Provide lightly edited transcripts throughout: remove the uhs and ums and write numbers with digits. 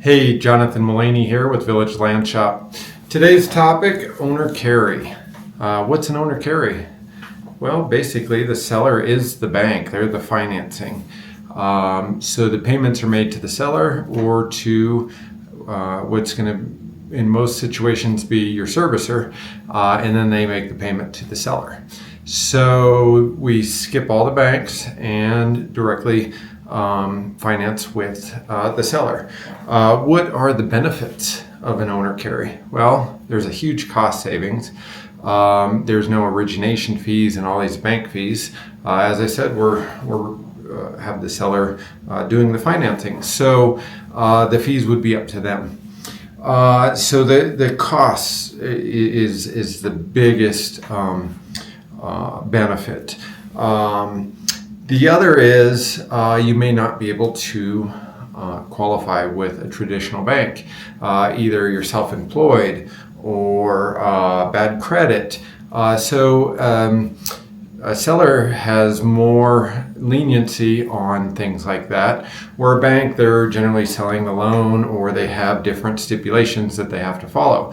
Hey, Jonathan Mullaney here with Village Land Shoppe. Today's topic, owner carry. What's an owner carry? Well, basically the seller is the bank. They're the financing. So the payments are made to the seller or to what's going to, in most situations, be your servicer, and then they make the payment to the seller. So we skip all the banks and directly finance with the seller. What are the benefits of an owner carry? Well, there's a huge cost savings. There's no origination fees and all these bank fees. As I said, we're have the seller doing the financing, so the fees would be up to them. So the cost is the biggest benefit. The other is you may not be able to qualify with a traditional bank. Either you're self-employed or bad credit. So a seller has more leniency on things like that, where a bank, they're generally selling the loan or they have different stipulations that they have to follow,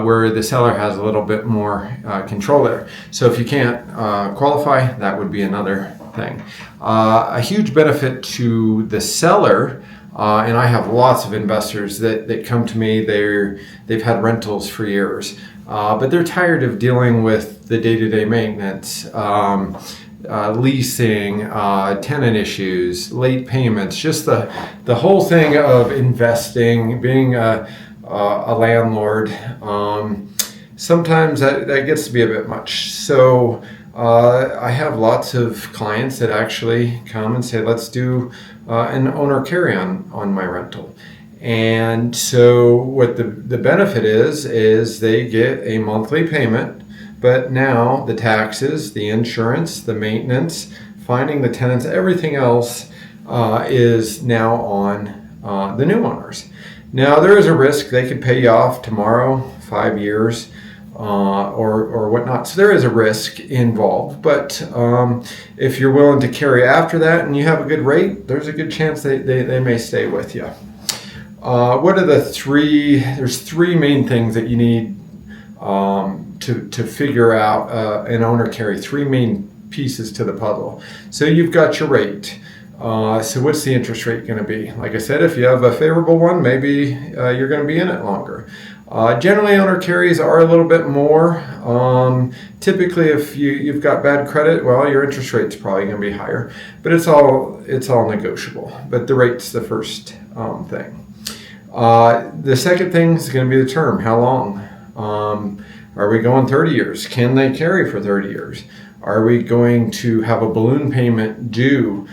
where the seller has a little bit more control there. So if you can't qualify, that would be another thing. A huge benefit to the seller, and I have lots of investors that come to me, they've had rentals for years, but they're tired of dealing with the day-to-day maintenance, leasing, tenant issues, late payments, just the whole thing of investing, being a landlord. Sometimes that gets to be a bit much. So I have lots of clients that actually come and say, let's do an owner carry on my rental. And so what the benefit is they get a monthly payment, but now the taxes, the insurance, the maintenance, finding the tenants, everything else is now on the new owners. Now there is a risk they could pay you off tomorrow, 5 years, or whatnot. So there is a risk involved, but if you're willing to carry after that and you have a good rate, there's a good chance they may stay with you. What are there's three main things that you need to figure out an owner carry, three main pieces to the puzzle. So you've got your rate. So what's the interest rate going to be? Like I said, if you have a favorable one, maybe you're going to be in it longer. Generally, owner carries are a little bit more. Typically, if you've got bad credit, well, your interest rate's probably going to be higher. But it's all negotiable. But the rate's the first thing. The second thing is going to be the term. How long? Are we going 30 years? Can they carry for 30 years? Are we going to have a balloon payment due?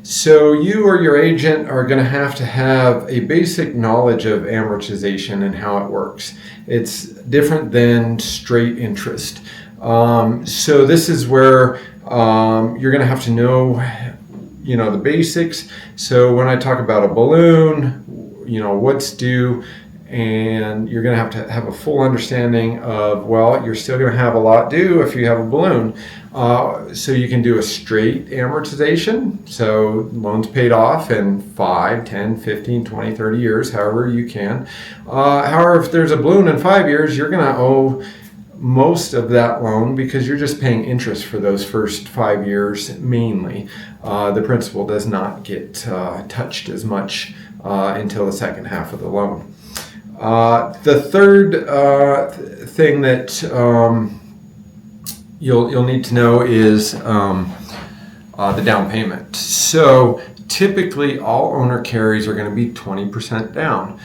So you or your agent are going to have a basic knowledge of amortization and how it works. It's different than straight interest. So this is where you're going to have to know, the basics. So when I talk about a balloon, what's due, and you're going to have a full understanding of, well, you're still going to have a lot due if you have a balloon. So you can do a straight amortization, so loans paid off in 5, 10, 15, 20, 30 years, however you can. However, if there's a balloon in 5 years, you're going to owe most of that loan because you're just paying interest for those first 5 years mainly. The principal does not get touched as much until the second half of the loan. The third thing that you'll need to know is the down payment. So typically all owner carries are going to be 20% down,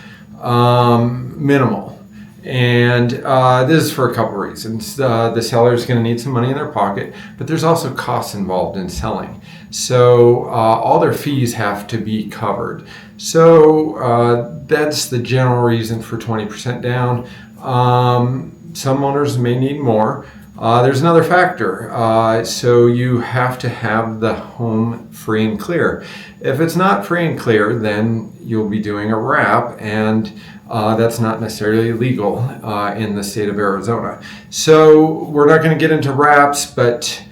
minimal. And this is for a couple reasons. The seller is going to need some money in their pocket, but there's also costs involved in selling. So all their fees have to be covered. So that's the general reason for 20% down. Some owners may need more. There's another factor. So you have to have the home free and clear. If it's not free and clear, then you'll be doing a wrap, and that's not necessarily legal in the state of Arizona. So we're not going to get into wraps, but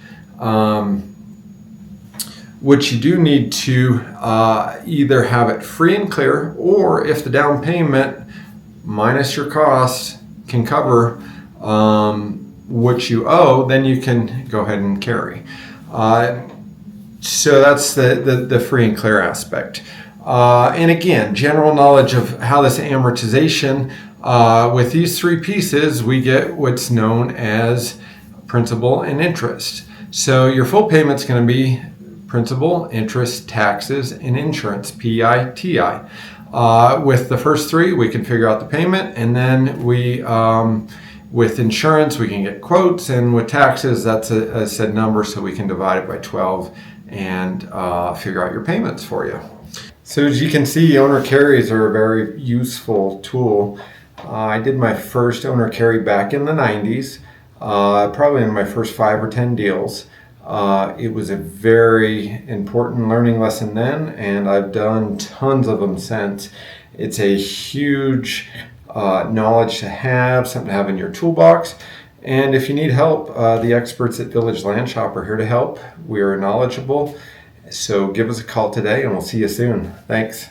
which you do need to either have it free and clear, or if the down payment minus your costs can cover what you owe, then you can go ahead and carry. So that's the free and clear aspect. And again, general knowledge of how this amortization, with these three pieces, we get what's known as principal and interest. So your full payment's going to be principal, interest, taxes, and insurance, PITI. With the first three, we can figure out the payment, and then with insurance, we can get quotes, and with taxes, that's a set number, so we can divide it by 12 and figure out your payments for you. So as you can see, owner carries are a very useful tool. I did my first owner carry back in the 90s, probably in my first 5 or 10 deals. It was a very important learning lesson then, and I've done tons of them since. It's a huge knowledge to have, something to have in your toolbox. And if you need help, the experts at Village Land Shoppe are here to help. We are knowledgeable. So give us a call today, and we'll see you soon. Thanks.